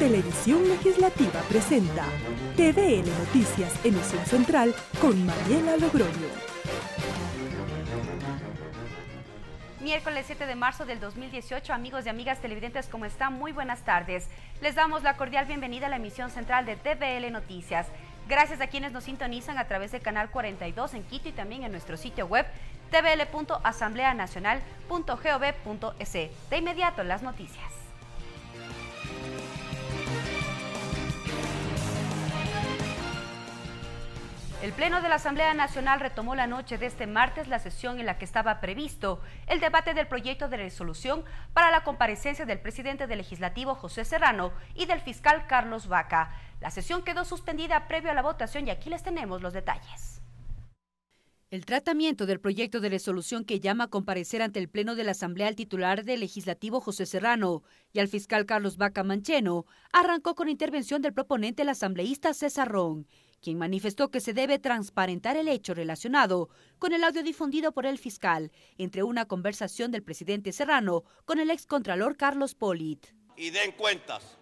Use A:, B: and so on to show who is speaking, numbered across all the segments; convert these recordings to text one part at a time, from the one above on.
A: Televisión Legislativa presenta TVN Noticias, emisión central con Mariela Logroño.
B: Miércoles 7 de marzo del 2018, amigos y amigas televidentes, ¿cómo están? Muy buenas tardes. Les damos la cordial bienvenida a la emisión central de TVL Noticias. Gracias a quienes nos sintonizan a través del canal 42 en Quito y también en nuestro sitio web tvl.asambleanacional.gov.es. De inmediato, las noticias. El Pleno de la Asamblea Nacional retomó la noche de este martes la sesión en la que estaba previsto el debate del proyecto de resolución para la comparecencia del presidente del Legislativo, José Serrano, y del fiscal Carlos Baca. La sesión quedó suspendida previo a la votación y aquí les tenemos los detalles. El tratamiento del proyecto de resolución que llama a comparecer ante el Pleno de la Asamblea al titular del Legislativo, José Serrano, y al fiscal Carlos Baca Mancheno, arrancó con intervención del proponente, el asambleísta César Ron, quien manifestó que se debe transparentar el hecho relacionado con el audio difundido por el fiscal entre una conversación del presidente Serrano con el excontralor Carlos Polit.
C: Y den cuentas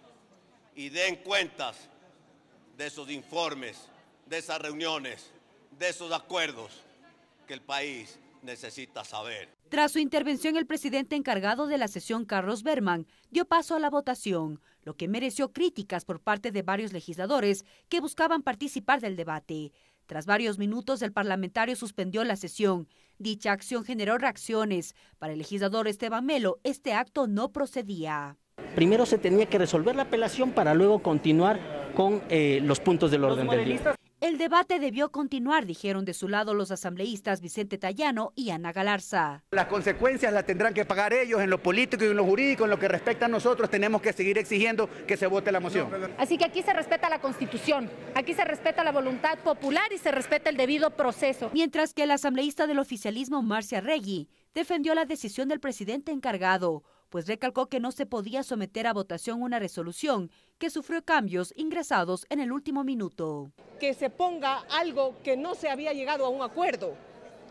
C: de esos informes, de esas reuniones, de esos acuerdos que el país necesita saber.
B: Tras su intervención, el presidente encargado de la sesión, Carlos Berman, dio paso a la votación, lo que mereció críticas por parte de varios legisladores que buscaban participar del debate. Tras varios minutos, el parlamentario suspendió la sesión. Dicha acción generó reacciones. Para el legislador Esteban Melo, este acto no procedía.
D: Primero se tenía que resolver la apelación para luego continuar con los puntos del orden del día.
B: El debate debió continuar, dijeron de su lado los asambleístas Vicente Tallano y Ana Galarza.
E: Las consecuencias las tendrán que pagar ellos en lo político y en lo jurídico. En lo que respecta a nosotros, tenemos que seguir exigiendo que se vote la moción.
F: Así que aquí se respeta la Constitución, aquí se respeta la voluntad popular y se respeta el debido proceso.
B: Mientras que el asambleísta del oficialismo, Marcia Regui, defendió la decisión del presidente encargado, pues recalcó que no se podía someter a votación una resolución que sufrió cambios ingresados en el último minuto.
G: Que se ponga algo que no se había llegado a un acuerdo,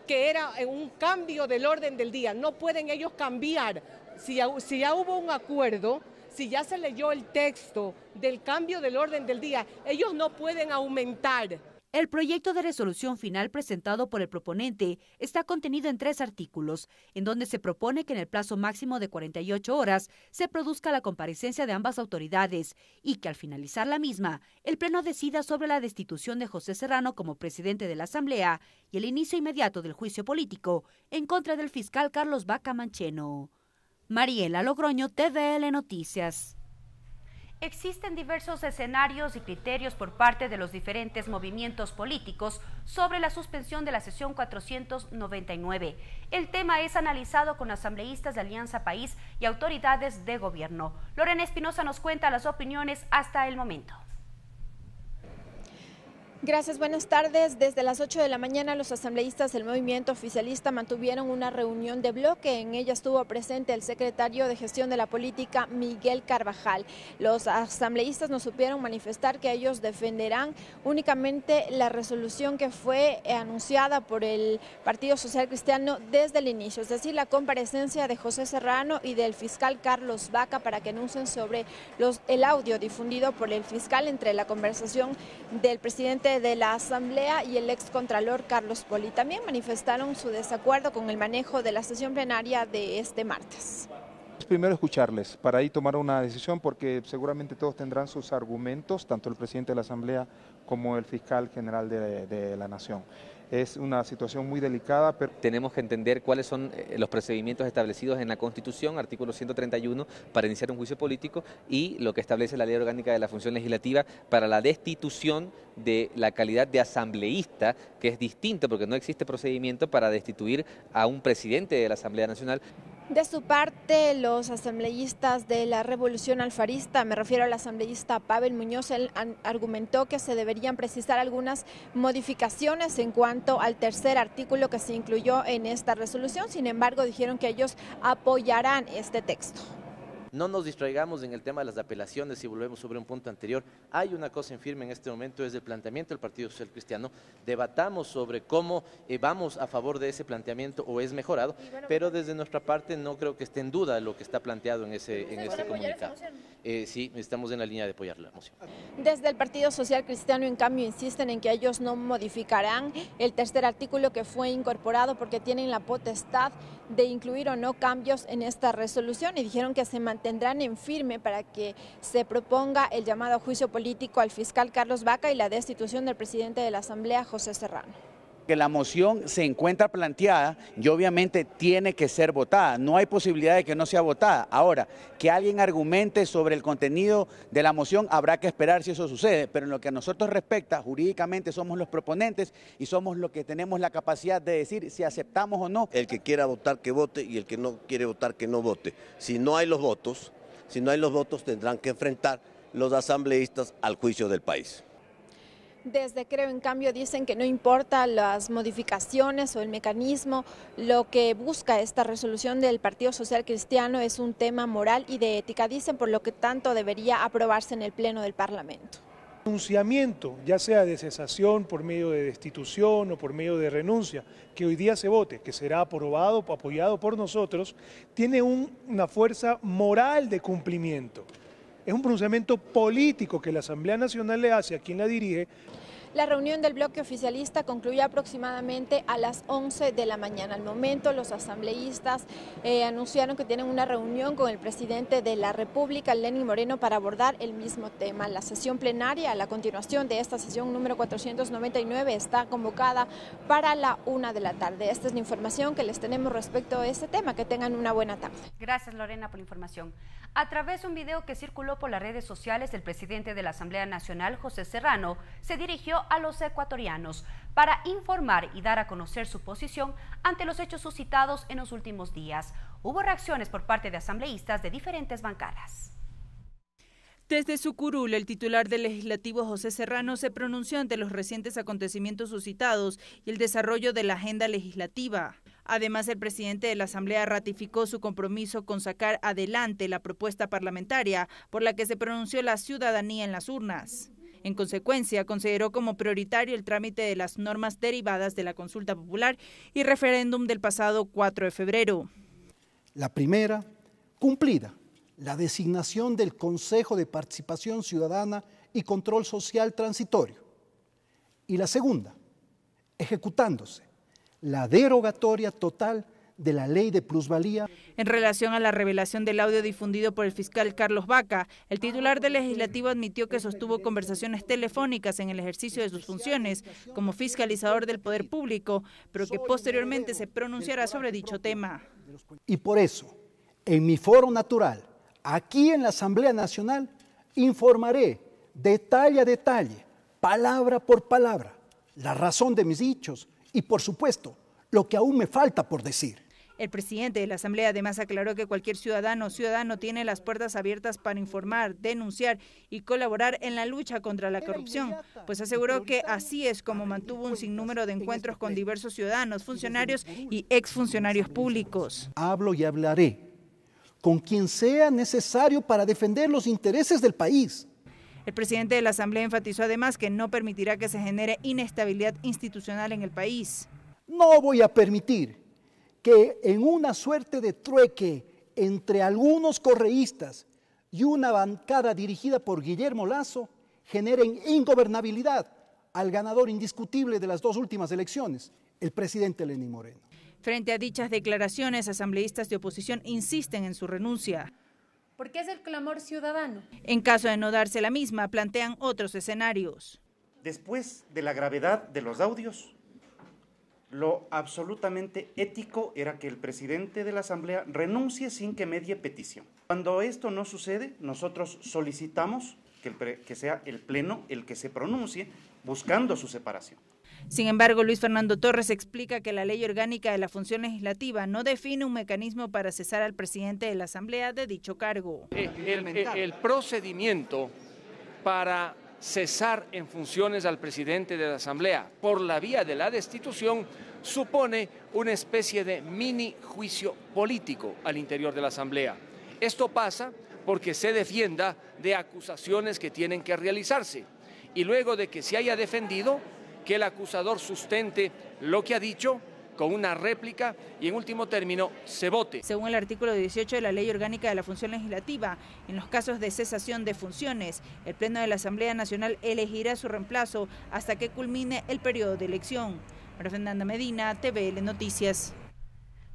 G: que era un cambio del orden del día. No pueden ellos cambiar. Si ya hubo un acuerdo, si ya se leyó el texto del cambio del orden del día, ellos no pueden aumentar.
B: El proyecto de resolución final presentado por el proponente está contenido en 3 artículos, en donde se propone que en el plazo máximo de 48 horas se produzca la comparecencia de ambas autoridades y que al finalizar la misma, el Pleno decida sobre la destitución de José Serrano como presidente de la Asamblea y el inicio inmediato del juicio político en contra del fiscal Carlos Baca Mancheno. Mariela Logroño, TVL Noticias. Existen diversos escenarios y criterios por parte de los diferentes movimientos políticos sobre la suspensión de la sesión 499. El tema es analizado con asambleístas de Alianza País y autoridades de gobierno. Lorena Espinosa nos cuenta las opiniones hasta el momento.
H: Gracias, buenas tardes. Desde las 8 de la mañana los asambleístas del movimiento oficialista mantuvieron una reunión de bloque. En ella estuvo presente el secretario de Gestión de la Política, Miguel Carvajal. Los asambleístas nos supieron manifestar que ellos defenderán únicamente la resolución que fue anunciada por el Partido Social Cristiano desde el inicio, es decir, la comparecencia de José Serrano y del fiscal Carlos Baca para que anuncien sobre el audio difundido por el fiscal entre la conversación del presidente de la Asamblea y el excontralor Carlos Polit. También manifestaron su desacuerdo con el manejo de la sesión plenaria de este martes.
I: Primero escucharles para ahí tomar una decisión porque seguramente todos tendrán sus argumentos, tanto el presidente de la Asamblea como el fiscal general de la Nación. Es una situación muy delicada, pero
J: tenemos que entender cuáles son los procedimientos establecidos en la Constitución, artículo 131, para iniciar un juicio político y lo que establece la Ley Orgánica de la Función Legislativa para la destitución de la calidad de asambleísta, que es distinto porque no existe procedimiento para destituir a un presidente de la Asamblea Nacional.
H: De su parte, los asambleístas de la Revolución Alfarista, me refiero al asambleísta Pavel Muñoz, él argumentó que se deberían precisar algunas modificaciones en cuanto al tercer artículo que se incluyó en esta resolución. Sin embargo, dijeron que ellos apoyarán este texto.
K: No nos distraigamos en el tema de las apelaciones y volvemos sobre un punto anterior. Hay una cosa en firme en este momento, es el planteamiento del Partido Social Cristiano. Debatamos sobre cómo vamos a favor de ese planteamiento o es mejorado, pero desde nuestra parte no creo que esté en duda lo que está planteado en ese comunicado. Sí, estamos en la línea de apoyar la moción.
H: Desde el Partido Social Cristiano, en cambio, insisten en que ellos no modificarán el tercer artículo que fue incorporado porque tienen la potestad de incluir o no cambios en esta resolución y dijeron que se mantendrán en firme para que se proponga el llamado a juicio político al fiscal Carlos Baca y la destitución del presidente de la Asamblea, José Serrano.
E: Que la moción se encuentra planteada y obviamente tiene que ser votada. No hay posibilidad de que no sea votada. Ahora, que alguien argumente sobre el contenido de la moción, habrá que esperar si eso sucede, pero en lo que a nosotros respecta, jurídicamente somos los proponentes y somos los que tenemos la capacidad de decir si aceptamos o no.
C: El que quiera votar que vote y el que no quiere votar que no vote. Si no hay los votos tendrán que enfrentar los asambleístas al juicio del país.
H: Desde Creo en Cambio dicen que no importa las modificaciones o el mecanismo, lo que busca esta resolución del Partido Social Cristiano es un tema moral y de ética, dicen, por lo que tanto debería aprobarse en el Pleno del Parlamento.
L: Pronunciamiento, ya sea de cesación por medio de destitución o por medio de renuncia, que hoy día se vote, que será aprobado, apoyado por nosotros, tiene una fuerza moral de cumplimiento. Es un pronunciamiento político que la Asamblea Nacional le hace a quien la dirige.
H: La reunión del bloque oficialista concluyó aproximadamente a las 11 de la mañana. Al momento, los asambleístas anunciaron que tienen una reunión con el presidente de la República, Lenín Moreno, para abordar el mismo tema. La sesión plenaria, a la continuación de esta sesión número 499, está convocada para la 1 de la tarde. Esta es la información que les tenemos respecto a este tema. Que tengan una buena tarde.
B: Gracias, Lorena, por la información. A través de un video que circuló por las redes sociales, el presidente de la Asamblea Nacional, José Serrano, se dirigió a los ecuatorianos para informar y dar a conocer su posición ante los hechos suscitados en los últimos días. Hubo reacciones por parte de asambleístas de diferentes bancadas.
M: Desde su curul, el titular del Legislativo, José Serrano, se pronunció ante los recientes acontecimientos suscitados y el desarrollo de la agenda legislativa. Además, el presidente de la Asamblea ratificó su compromiso con sacar adelante la propuesta parlamentaria por la que se pronunció la ciudadanía en las urnas. En consecuencia, consideró como prioritario el trámite de las normas derivadas de la consulta popular y referéndum del pasado 4 de febrero.
N: La primera, cumplida, la designación del Consejo de Participación Ciudadana y Control Social Transitorio. Y la segunda, ejecutándose la derogatoria total de la ley de plusvalía.
M: En relación a la revelación del audio difundido por el fiscal Carlos Baca, el titular del Legislativo admitió que sostuvo conversaciones telefónicas en el ejercicio de sus funciones como fiscalizador del Poder Público, pero que posteriormente se pronunciará sobre dicho tema.
N: Y por eso, en mi foro natural, aquí en la Asamblea Nacional, informaré detalle a detalle, palabra por palabra, la razón de mis dichos y, por supuesto, lo que aún me falta por decir.
M: El presidente de la Asamblea además aclaró que cualquier ciudadano o ciudadano tiene las puertas abiertas para informar, denunciar y colaborar en la lucha contra la corrupción, pues aseguró que así es como mantuvo un sinnúmero de encuentros con diversos ciudadanos, funcionarios y exfuncionarios públicos.
N: Hablo y hablaré con quien sea necesario para defender los intereses del país.
M: El presidente de la Asamblea enfatizó además que no permitirá que se genere inestabilidad institucional en el país.
N: No voy a permitir que en una suerte de trueque entre algunos correístas y una bancada dirigida por Guillermo Lasso generen ingobernabilidad al ganador indiscutible de las dos últimas elecciones, el presidente Lenín Moreno.
M: Frente a dichas declaraciones, asambleístas de oposición insisten en su renuncia.
O: ¿Por qué es el clamor ciudadano?
M: En caso de no darse la misma, plantean otros escenarios.
P: Después de la gravedad de los audios, lo absolutamente ético era que el presidente de la Asamblea renuncie sin que medie petición. Cuando esto no sucede, nosotros solicitamos que sea el Pleno el que se pronuncie buscando su separación.
M: Sin embargo, Luis Fernando Torres explica que la Ley Orgánica de la Función Legislativa no define un mecanismo para cesar al presidente de la Asamblea de dicho cargo.
Q: El procedimiento para cesar en funciones al presidente de la Asamblea por la vía de la destitución supone una especie de mini juicio político al interior de la Asamblea. Esto pasa porque se defienda de acusaciones que tienen que realizarse. Y luego de que se haya defendido, que el acusador sustente lo que ha dicho con una réplica y en último término se vote.
M: Según el artículo 18 de la Ley Orgánica de la Función Legislativa, en los casos de cesación de funciones, el Pleno de la Asamblea Nacional elegirá su reemplazo hasta que culmine el periodo de elección. María Fernanda Medina, TVL Noticias.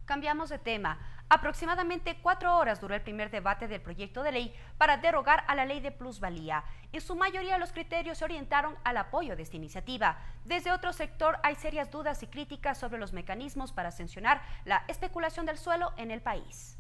B: Cambiamos de tema. Aproximadamente 4 horas duró el primer debate del proyecto de ley para derogar a la ley de plusvalía. En su mayoría los criterios se orientaron al apoyo de esta iniciativa. Desde otro sector hay serias dudas y críticas sobre los mecanismos para sancionar la especulación del suelo en el país.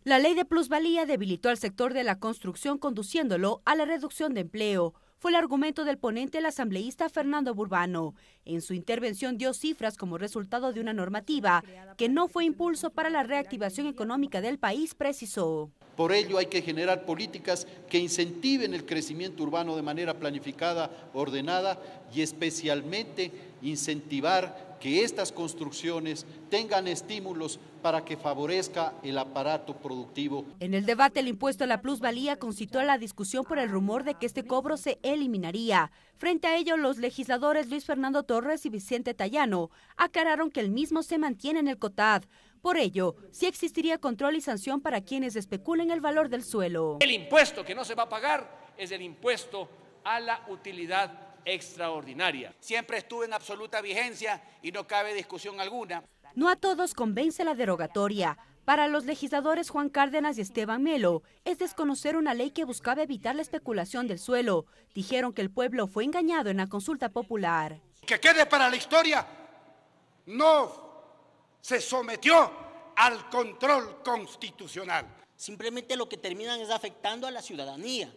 B: La ley de plusvalía debilitó al sector de la construcción conduciéndolo a la reducción de empleo. Fue el argumento del ponente, el asambleísta Fernando Burbano. En su intervención dio cifras como resultado de una normativa que no fue impulso para la reactivación económica del país, precisó.
R: Por ello hay que generar políticas que incentiven el crecimiento urbano de manera planificada, ordenada y especialmente incentivar que estas construcciones tengan estímulos para que favorezca el aparato productivo.
B: En el debate, el impuesto a la plusvalía concitó la discusión por el rumor de que este cobro se eliminaría. Frente a ello, los legisladores Luis Fernando Torres y Vicente Tallano aclararon que el mismo se mantiene en el COTAD. Por ello, sí existiría control y sanción para quienes especulen el valor del suelo.
Q: El impuesto que no se va a pagar es el impuesto a la utilidad extraordinaria.
E: Siempre estuvo en absoluta vigencia y no cabe discusión alguna.
B: No a todos convence la derogatoria. Para los legisladores Juan Cárdenas y Esteban Melo, es desconocer una ley que buscaba evitar la especulación del suelo. Dijeron que el pueblo fue engañado en la consulta popular.
S: Que quede para la historia, no se sometió al control constitucional.
D: Simplemente lo que terminan es afectando a la ciudadanía,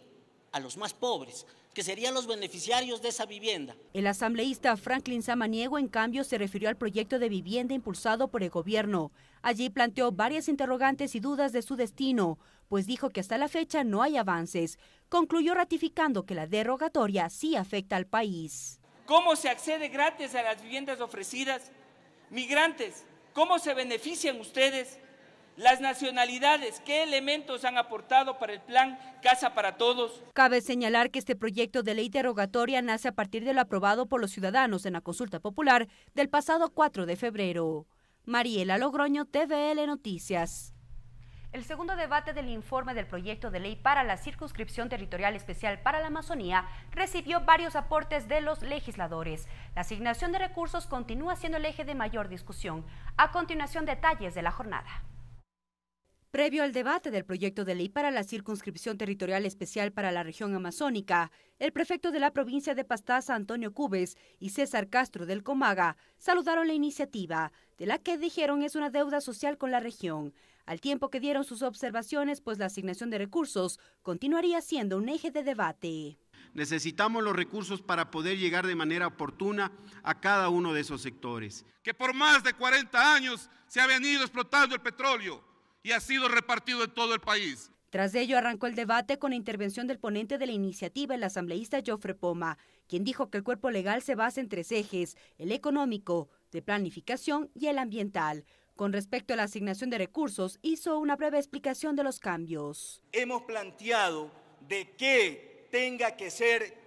D: a los más pobres, que serían los beneficiarios de esa vivienda.
B: El asambleísta Franklin Samaniego, en cambio, se refirió al proyecto de vivienda impulsado por el gobierno. Allí planteó varias interrogantes y dudas de su destino, pues dijo que hasta la fecha no hay avances. Concluyó ratificando que la derogatoria sí afecta al país.
T: ¿Cómo se accede gratis a las viviendas ofrecidas? Migrantes, ¿cómo se benefician ustedes? Las nacionalidades, ¿qué elementos han aportado para el plan Casa para Todos?
B: Cabe señalar que este proyecto de ley derogatoria nace a partir de lo aprobado por los ciudadanos en la consulta popular del pasado 4 de febrero. Mariela Logroño, TVL Noticias. El segundo debate del informe del proyecto de ley para la circunscripción territorial especial para la Amazonía recibió varios aportes de los legisladores. La asignación de recursos continúa siendo el eje de mayor discusión. A continuación, detalles de la jornada. Previo al debate del proyecto de ley para la circunscripción territorial especial para la región amazónica, el prefecto de la provincia de Pastaza, Antonio Cubes, y César Castro del Comaga saludaron la iniciativa, de la que dijeron es una deuda social con la región, al tiempo que dieron sus observaciones, pues la asignación de recursos continuaría siendo un eje de debate.
U: Necesitamos los recursos para poder llegar de manera oportuna a cada uno de esos sectores.
V: Que por más de 40 años se ha venido explotando el petróleo y ha sido repartido en todo el país.
B: Tras ello arrancó el debate con la intervención del ponente de la iniciativa, el asambleísta Jofre Poma, quien dijo que el cuerpo legal se basa en 3 ejes, el económico, de planificación y el ambiental. Con respecto a la asignación de recursos, hizo una breve explicación de los cambios.
W: Hemos planteado de que tenga que ser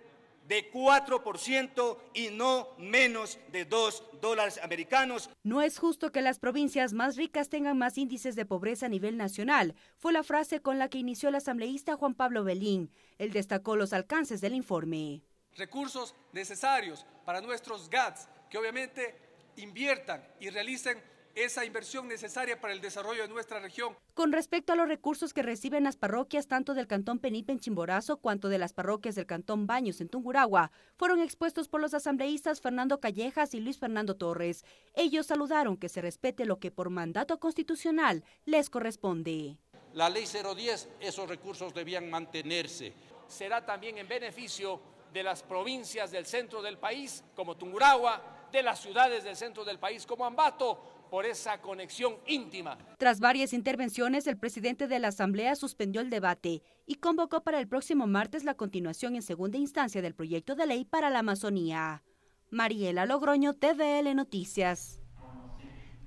W: de 4% y no menos de $2 americanos.
B: No es justo que las provincias más ricas tengan más índices de pobreza a nivel nacional, fue la frase con la que inició el asambleísta Juan Pablo Belín. Él destacó los alcances del informe.
X: Recursos necesarios para nuestros GATS, que obviamente inviertan y realicen esa inversión necesaria para el desarrollo de nuestra región.
B: Con respecto a los recursos que reciben las parroquias tanto del cantón Penipe en Chimborazo cuanto de las parroquias del cantón Baños en Tungurahua, fueron expuestos por los asambleístas Fernando Callejas y Luis Fernando Torres. Ellos saludaron que se respete lo que por mandato constitucional les corresponde.
W: La ley 010, esos recursos debían mantenerse.
Q: Será también en beneficio de las provincias del centro del país, como Tungurahua, de las ciudades del centro del país, como Ambato, por esa conexión íntima.
B: Tras varias intervenciones, el presidente de la Asamblea suspendió el debate y convocó para el próximo martes la continuación en segunda instancia del proyecto de ley para la Amazonía. Mariela Logroño, TVL Noticias.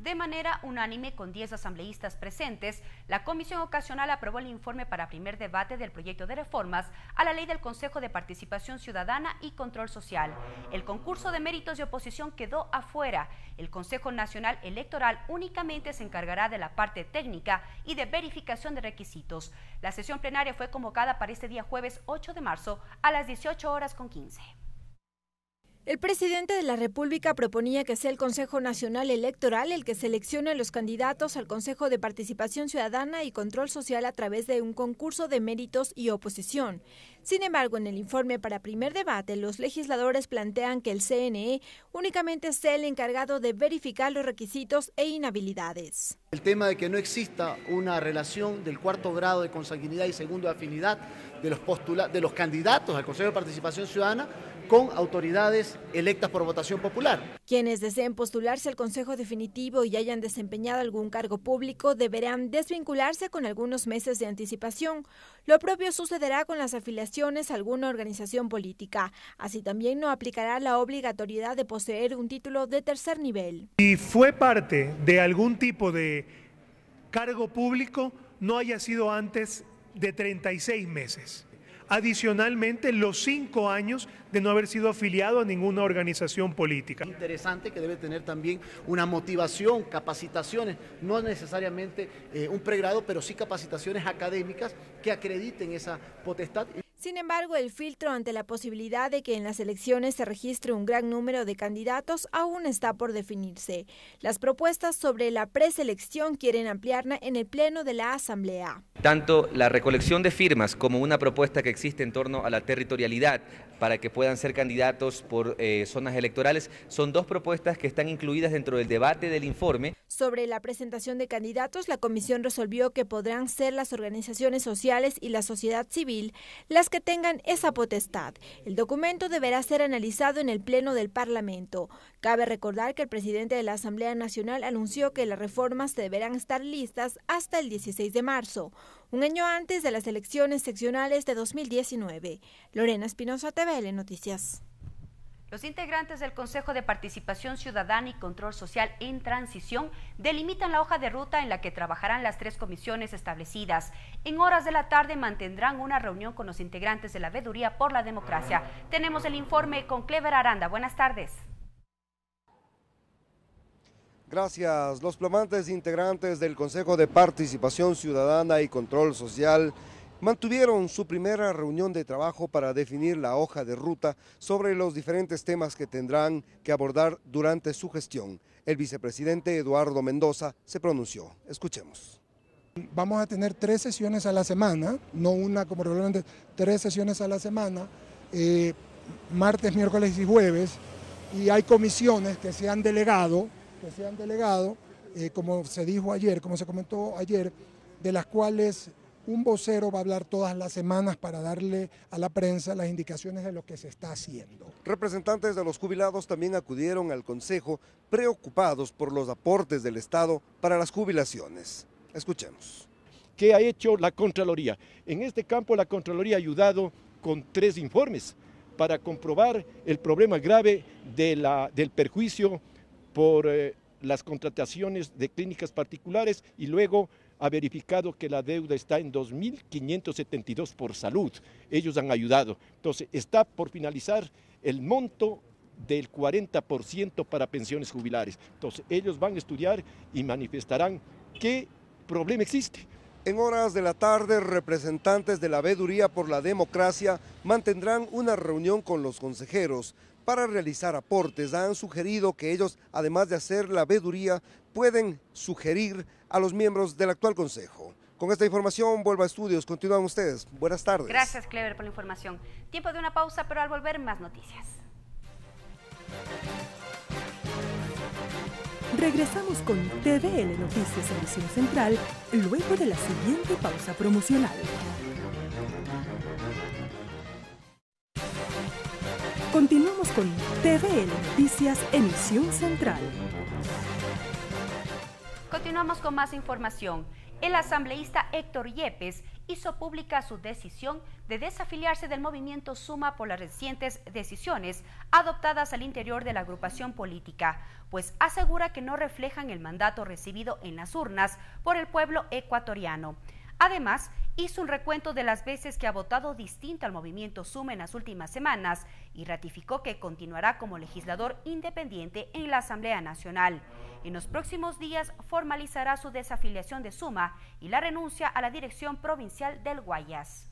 B: De manera unánime, con 10 asambleístas presentes, la Comisión Ocasional aprobó el informe para primer debate del proyecto de reformas a la Ley del Consejo de Participación Ciudadana y Control Social. El concurso de méritos de oposición quedó afuera. El Consejo Nacional Electoral únicamente se encargará de la parte técnica y de verificación de requisitos. La sesión plenaria fue convocada para este día jueves 8 de marzo a las 18:15.
H: El presidente de la República proponía que sea el Consejo Nacional Electoral el que seleccione los candidatos al Consejo de Participación Ciudadana y Control Social a través de un concurso de méritos y oposición. Sin embargo, en el informe para primer debate, los legisladores plantean que el CNE únicamente sea el encargado de verificar los requisitos e inhabilidades.
A: El tema de que no exista una relación del cuarto grado de consanguinidad y segundo de afinidad de los candidatos al Consejo de Participación Ciudadana con autoridades electas por votación popular.
H: Quienes deseen postularse al Consejo Definitivo y hayan desempeñado algún cargo público deberán desvincularse con algunos meses de anticipación. Lo propio sucederá con las afiliaciones a alguna organización política. Así también no aplicará la obligatoriedad de poseer un título de tercer nivel.
L: Si fue parte de algún tipo de cargo público, no haya sido antes de 36 meses. Adicionalmente, los 5 años de no haber sido afiliado a ninguna organización política.
A: Interesante que debe tener también una motivación, capacitaciones, no necesariamente un pregrado, pero sí capacitaciones académicas que acrediten esa potestad.
H: Sin embargo, el filtro ante la posibilidad de que en las elecciones se registre un gran número de candidatos aún está por definirse. Las propuestas sobre la preselección quieren ampliarla en el Pleno de la Asamblea.
J: Tanto la recolección de firmas como una propuesta que existe en torno a la territorialidad para que puedan ser candidatos por zonas electorales son dos propuestas que están incluidas dentro del debate del informe.
H: Sobre la presentación de candidatos, la comisión resolvió que podrán ser las organizaciones sociales y la sociedad civil las que tengan esa potestad. El documento deberá ser analizado en el Pleno del Parlamento. Cabe recordar que el presidente de la Asamblea Nacional anunció que las reformas deberán estar listas hasta el 16 de marzo, un año antes de las elecciones seccionales de 2019. Lorena Espinosa, TVL Noticias.
B: Los integrantes del Consejo de Participación Ciudadana y Control Social en transición delimitan la hoja de ruta en la que trabajarán las 3 comisiones establecidas. En horas de la tarde mantendrán una reunión con los integrantes de la Veeduría por la Democracia. Tenemos el informe con Clever Aranda. Buenas tardes.
F: Gracias. Los flamantes integrantes del Consejo de Participación Ciudadana y Control Social mantuvieron su primera reunión de trabajo para definir la hoja de ruta sobre los diferentes temas que tendrán que abordar durante su gestión. El vicepresidente Eduardo Mendoza se pronunció. Escuchemos.
G: Vamos a tener 3 sesiones a la semana, no una como regularmente, 3 sesiones a la semana, martes, miércoles y jueves, y hay comisiones que se han delegado, como se dijo ayer, como se comentó ayer, de las cuales un vocero va a hablar todas las semanas para darle a la prensa las indicaciones de lo que se está haciendo.
F: Representantes de los jubilados también acudieron al Consejo preocupados por los aportes del Estado para las jubilaciones. Escuchemos.
I: ¿Qué ha hecho la Contraloría? En este campo la Contraloría ha ayudado con 3 informes para comprobar el problema grave del perjuicio por las contrataciones de clínicas particulares y luego ha verificado que la deuda está en 2.572 por salud. Ellos han ayudado. Entonces, está por finalizar el monto del 40% para pensiones jubilares. Entonces, ellos van a estudiar y manifestarán qué problema existe.
F: En horas de la tarde, representantes de la Veeduría por la Democracia mantendrán una reunión con los consejeros para realizar aportes. Han sugerido que ellos, además de hacer la veeduría, pueden sugerir a los miembros del actual Consejo. Con esta información, vuelvo a estudios. Continúan ustedes. Buenas tardes.
B: Gracias, Clever, por la información. Tiempo de una pausa, pero al volver, más noticias.
Y: Regresamos con TVL Noticias Edición Central, luego de la siguiente pausa promocional. Continuamos con TVL Noticias Emisión Central.
B: Continuamos con más información. El asambleísta Héctor Yepes hizo pública su decisión de desafiliarse del movimiento Suma por las recientes decisiones adoptadas al interior de la agrupación política, pues asegura que no reflejan el mandato recibido en las urnas por el pueblo ecuatoriano. Además, hizo un recuento de las veces que ha votado distinto al movimiento Suma en las últimas semanas y ratificó que continuará como legislador independiente en la Asamblea Nacional. En los próximos días formalizará su desafiliación de Suma y la renuncia a la dirección provincial del Guayas.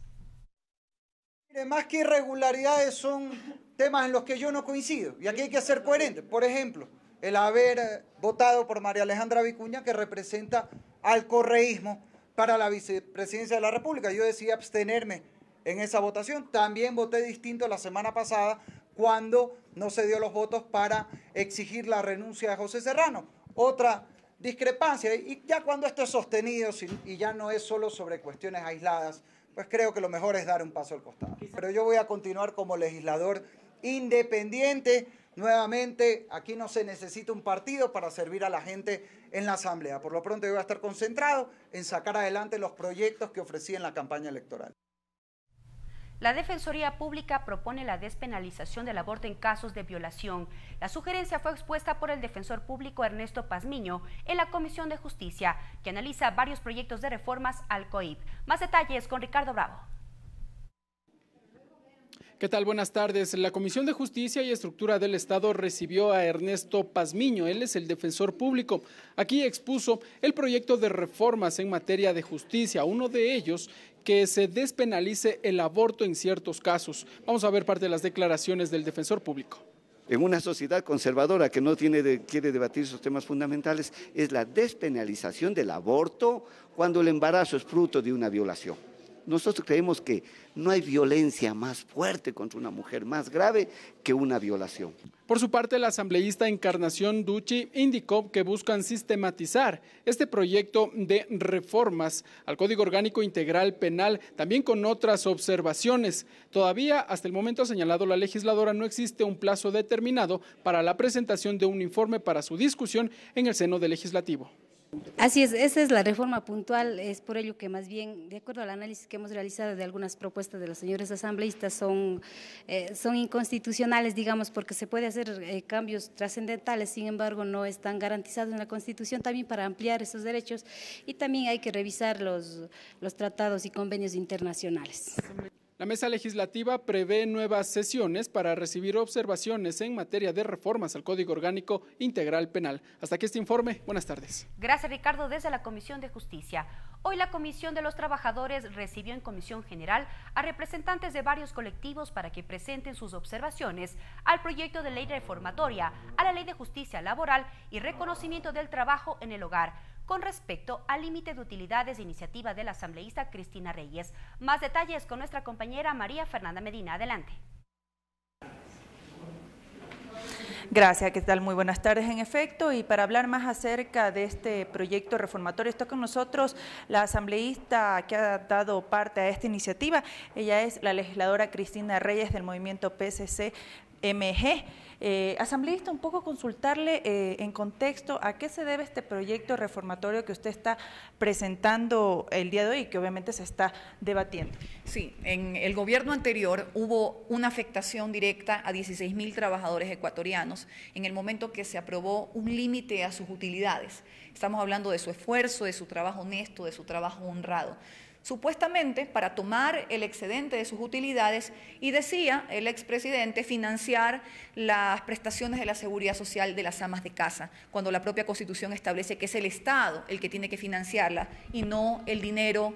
C: Mire, más que irregularidades son temas en los que yo no coincido y aquí hay que ser coherente. Por ejemplo, el haber votado por María Alejandra Vicuña, que representa al correísmo para la vicepresidencia de la República. Yo decidí abstenerme en esa votación. También voté distinto la semana pasada cuando no se dio los votos para exigir la renuncia de José Serrano. Otra discrepancia, y ya cuando esto es sostenido y ya no es solo sobre cuestiones aisladas, pues creo que lo mejor es dar un paso al costado. Pero yo voy a continuar como legislador independiente. Nuevamente, aquí no se necesita un partido para servir a la gente en la Asamblea. Por lo pronto yo voy a estar concentrado en sacar adelante los proyectos que ofrecí en la campaña electoral.
B: La Defensoría Pública propone la despenalización del aborto en casos de violación. La sugerencia fue expuesta por el defensor público Ernesto Pazmiño en la Comisión de Justicia, que analiza varios proyectos de reformas al COIP. Más detalles con Ricardo Bravo.
K: ¿Qué tal? Buenas tardes. La Comisión de Justicia y Estructura del Estado recibió a Ernesto Pazmiño. Él es el defensor público. Aquí expuso el proyecto de reformas en materia de justicia, uno de ellos que se despenalice el aborto en ciertos casos. Vamos a ver parte de las declaraciones del defensor público.
N: En una sociedad conservadora que no quiere debatir esos temas fundamentales, es la despenalización del aborto cuando el embarazo es fruto de una violación. Nosotros creemos que no hay violencia más fuerte contra una mujer, más grave que una violación.
K: Por su parte, la asambleísta Encarnación Ducci indicó que buscan sistematizar este proyecto de reformas al Código Orgánico Integral Penal, también con otras observaciones. Todavía, hasta el momento, ha señalado la legisladora, no existe un plazo determinado para la presentación de un informe para su discusión en el seno del Legislativo.
O: Así es, esa es la reforma puntual, es por ello que más bien, de acuerdo al análisis que hemos realizado de algunas propuestas de los señores asambleístas, son inconstitucionales, digamos, porque se puede hacer cambios trascendentales, sin embargo no están garantizados en la Constitución, también para ampliar esos derechos, y también hay que revisar los tratados y convenios internacionales.
K: La mesa legislativa prevé nuevas sesiones para recibir observaciones en materia de reformas al Código Orgánico Integral Penal. Hasta aquí este informe. Buenas tardes.
B: Gracias, Ricardo. Desde la Comisión de Justicia. Hoy la Comisión de los Trabajadores recibió en Comisión General a representantes de varios colectivos para que presenten sus observaciones al proyecto de ley reformatoria, a la Ley de Justicia Laboral y Reconocimiento del Trabajo en el Hogar, con respecto al límite de utilidades de iniciativa de la asambleísta Cristina Reyes. Más detalles con nuestra compañera María Fernanda Medina. Adelante.
P: Gracias, ¿qué tal? Muy buenas tardes. En efecto, y para hablar más acerca de este proyecto reformatorio, está con nosotros la asambleísta que ha dado parte a esta iniciativa. Ella es la legisladora Cristina Reyes del movimiento PSC-MG. Asambleísta, un poco consultarle en contexto a qué se debe este proyecto reformatorio que usted está presentando el día de hoy y que obviamente se está debatiendo.
Z: Sí, en el gobierno anterior hubo una afectación directa a 16.000 trabajadores ecuatorianos en el momento que se aprobó un límite a sus utilidades. Estamos hablando de su esfuerzo, de su trabajo honesto, de su trabajo honrado. Supuestamente para tomar el excedente de sus utilidades, y decía el expresidente, financiar las prestaciones de la seguridad social de las amas de casa, cuando la propia Constitución establece que es el Estado el que tiene que financiarla y no el dinero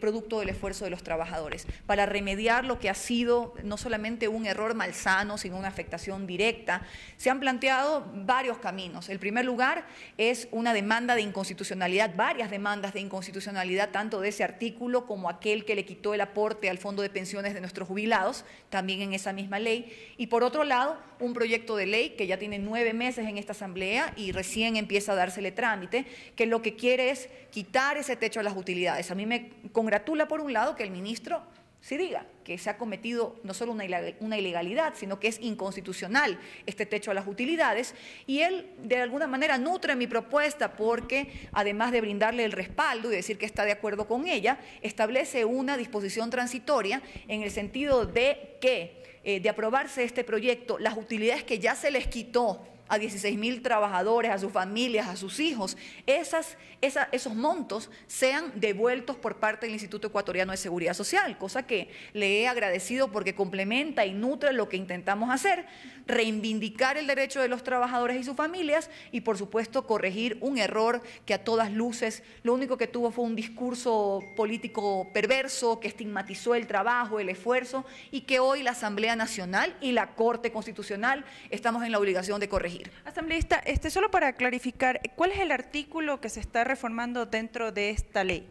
Z: producto del esfuerzo de los trabajadores, para remediar lo que ha sido no solamente un error malsano, sino una afectación directa. Se han planteado varios caminos. El primer lugar es una demanda de inconstitucionalidad, varias demandas de inconstitucionalidad, tanto de ese artículo como aquel que le quitó el aporte al fondo de pensiones de nuestros jubilados, también en esa misma ley. Y por otro lado, un proyecto de ley que ya tiene 9 meses en esta asamblea y recién empieza a dársele trámite, que lo que quiere es quitar ese techo a las utilidades. A mí me congratula, por un lado, que el ministro sí diga que se ha cometido no solo una ilegalidad, sino que es inconstitucional este techo a las utilidades, y él de alguna manera nutre mi propuesta porque, además de brindarle el respaldo y decir que está de acuerdo con ella, establece una disposición transitoria en el sentido de que, de aprobarse este proyecto, las utilidades que ya se les quitó a 16.000 trabajadores, a sus familias, a sus hijos, esos montos sean devueltos por parte del Instituto Ecuatoriano de Seguridad Social, cosa que le he agradecido porque complementa y nutre lo que intentamos hacer, reivindicar el derecho de los trabajadores y sus familias y, por supuesto, corregir un error que a todas luces lo único que tuvo fue un discurso político perverso que estigmatizó el trabajo, el esfuerzo y que hoy la Asamblea Nacional y la Corte Constitucional estamos en la obligación de corregir.
P: Asambleísta, solo para clarificar, ¿cuál es el artículo que se está reformando dentro de esta ley?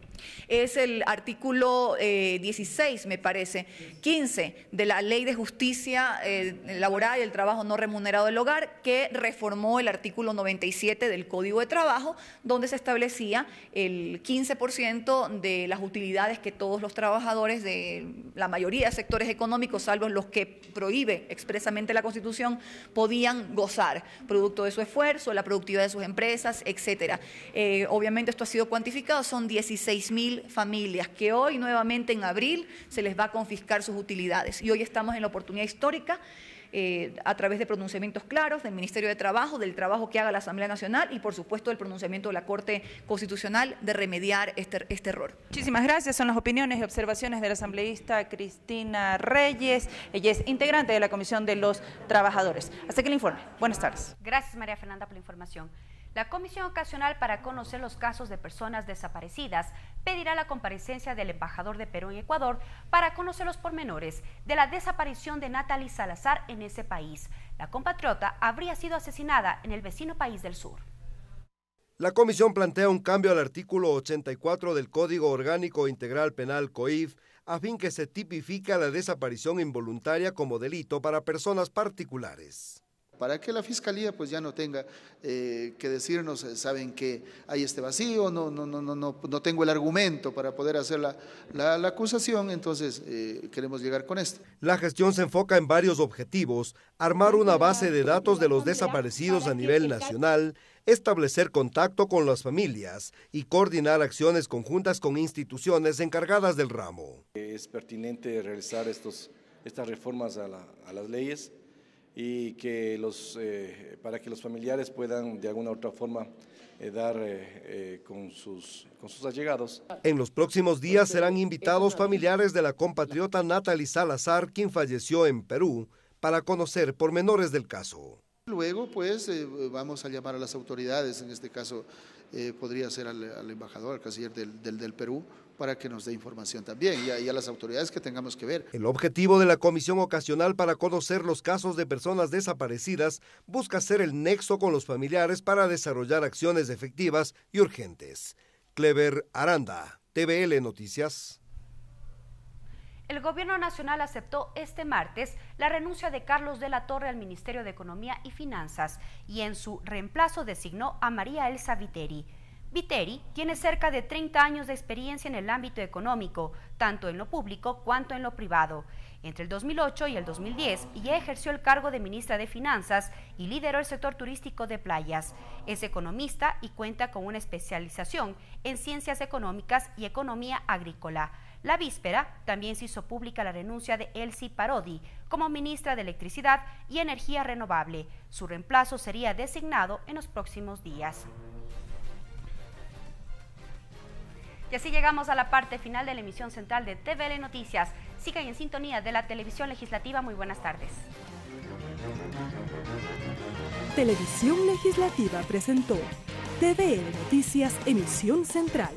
Z: Es el artículo 16, me parece, 15 de la Ley de Justicia Laboral y el Trabajo No Remunerado del Hogar, que reformó el artículo 97 del Código de Trabajo, donde se establecía el 15% de las utilidades que todos los trabajadores de la mayoría de sectores económicos, salvo los que prohíbe expresamente la Constitución, podían gozar, producto de su esfuerzo, la productividad de sus empresas, etcétera. Obviamente esto ha sido cuantificado, son 16.000 familias que hoy nuevamente en abril se les va a confiscar sus utilidades y hoy estamos en la oportunidad histórica a través de pronunciamientos claros del Ministerio de Trabajo, del trabajo que haga la Asamblea Nacional y por supuesto del pronunciamiento de la Corte Constitucional de remediar este error.
P: Muchísimas gracias, son las opiniones y observaciones de la asambleísta Cristina Reyes, ella es integrante de la Comisión de los Trabajadores. Hasta aquí el informe, buenas tardes.
B: Gracias María Fernanda por la información. La Comisión Ocasional para conocer los casos de personas desaparecidas pedirá la comparecencia del embajador de Perú en Ecuador para conocer los pormenores de la desaparición de Natalie Salazar en ese país. La compatriota habría sido asesinada en el vecino país del sur.
F: La comisión plantea un cambio al artículo 84 del Código Orgánico Integral Penal COIF a fin que se tipifique la desaparición involuntaria como delito para personas particulares.
D: Para que la Fiscalía pues ya no tenga que decirnos, saben que hay este vacío, no tengo el argumento para poder hacer la acusación, entonces queremos llegar con esto.
F: La gestión se enfoca en varios objetivos: armar una base de datos de los desaparecidos a nivel nacional, establecer contacto con las familias y coordinar acciones conjuntas con instituciones encargadas del ramo.
E: Es pertinente realizar estas reformas a las leyes y que para que los familiares puedan de alguna u otra forma dar con sus allegados.
F: En los próximos días serán invitados familiares de la compatriota Natalie Salazar, quien falleció en Perú, para conocer pormenores del caso.
D: Luego, pues, vamos a llamar a las autoridades, en este caso podría ser al embajador, al canciller del Perú, para que nos dé información también y a las autoridades que tengamos que ver.
F: El objetivo de la Comisión Ocasional para conocer los casos de personas desaparecidas busca ser el nexo con los familiares para desarrollar acciones efectivas y urgentes. Clever Aranda, TVL Noticias.
B: El Gobierno Nacional aceptó este martes la renuncia de Carlos de la Torre al Ministerio de Economía y Finanzas y en su reemplazo designó a María Elsa Viteri. Viteri tiene cerca de 30 años de experiencia en el ámbito económico, tanto en lo público cuanto en lo privado. Entre el 2008 y el 2010 ya ejerció el cargo de ministra de Finanzas y lideró el sector turístico de playas. Es economista y cuenta con una especialización en ciencias económicas y economía agrícola. La víspera también se hizo pública la renuncia de Elsie Parodi como ministra de Electricidad y Energía Renovable. Su reemplazo sería designado en los próximos días. Y así llegamos a la parte final de la emisión central de TVL Noticias. Sigan en sintonía de la televisión legislativa. Muy buenas tardes.
Y: Televisión Legislativa presentó TVL Noticias, emisión central.